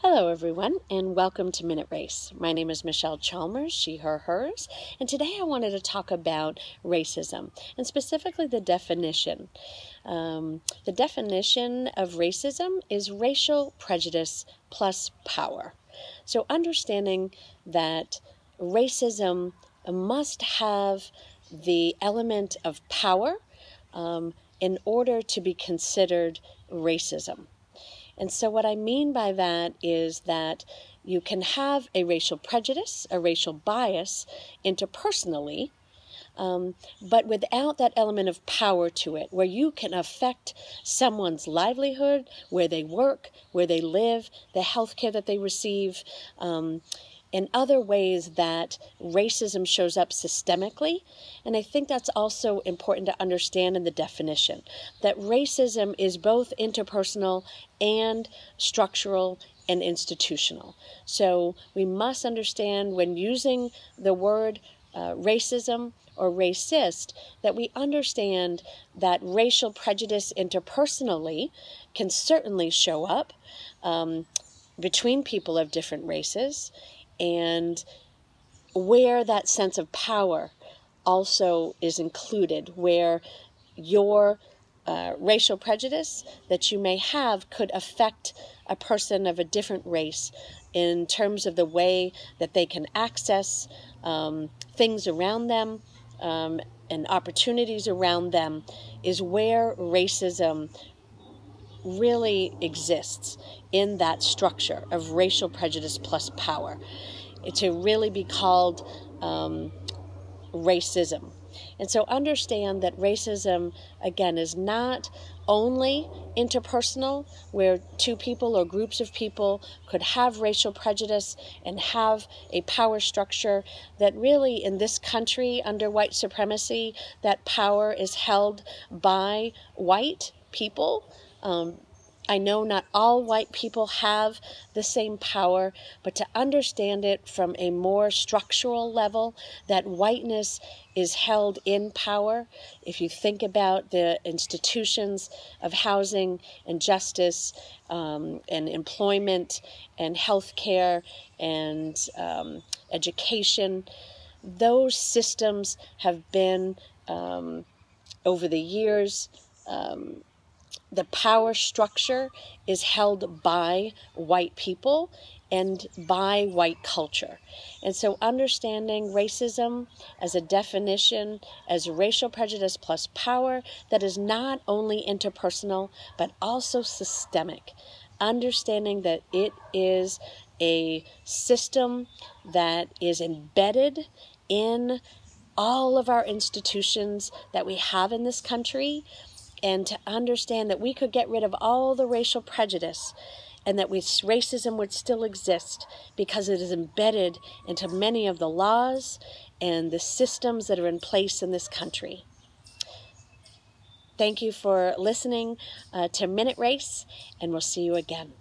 Hello everyone, and welcome to Minute Race. My name is Michelle Chalmers, she, her, hers, and today I wanted to talk about racism, and specifically the definition. The definition of racism is racial prejudice plus power. So understanding that racism must have the element of power in order to be considered racism. And so what I mean by that is that you can have a racial prejudice, a racial bias interpersonally, but without that element of power to it, where you can affect someone's livelihood, where they work, where they live, the health care that they receive, and other ways that racism shows up systemically. And I think that's also important to understand in the definition, that racism is both interpersonal and structural and institutional. So we must understand when using the word racism or racist, that we understand that racial prejudice interpersonally can certainly show up between people of different races, and where that sense of power also is included, where your racial prejudice that you may have could affect a person of a different race in terms of the way that they can access things around them and opportunities around them, is where racism really exists, in that structure of racial prejudice plus power, to really be called racism. And so understand that racism, again, is not only interpersonal, where two people or groups of people could have racial prejudice and have a power structure, that really in this country under white supremacy, that power is held by white people. I know not all white people have the same power, but to understand it from a more structural level, that whiteness is held in power. If you think about the institutions of housing and justice and employment and healthcare and education, those systems have been, over the years, the power structure is held by white people and by white culture. And so understanding racism as a definition, as racial prejudice plus power, that is not only interpersonal, but also systemic. Understanding that it is a system that is embedded in all of our institutions that we have in this country, and to understand that we could get rid of all the racial prejudice and that racism would still exist because it is embedded into many of the laws and the systems that are in place in this country. Thank you for listening to Minute Race, and we'll see you again.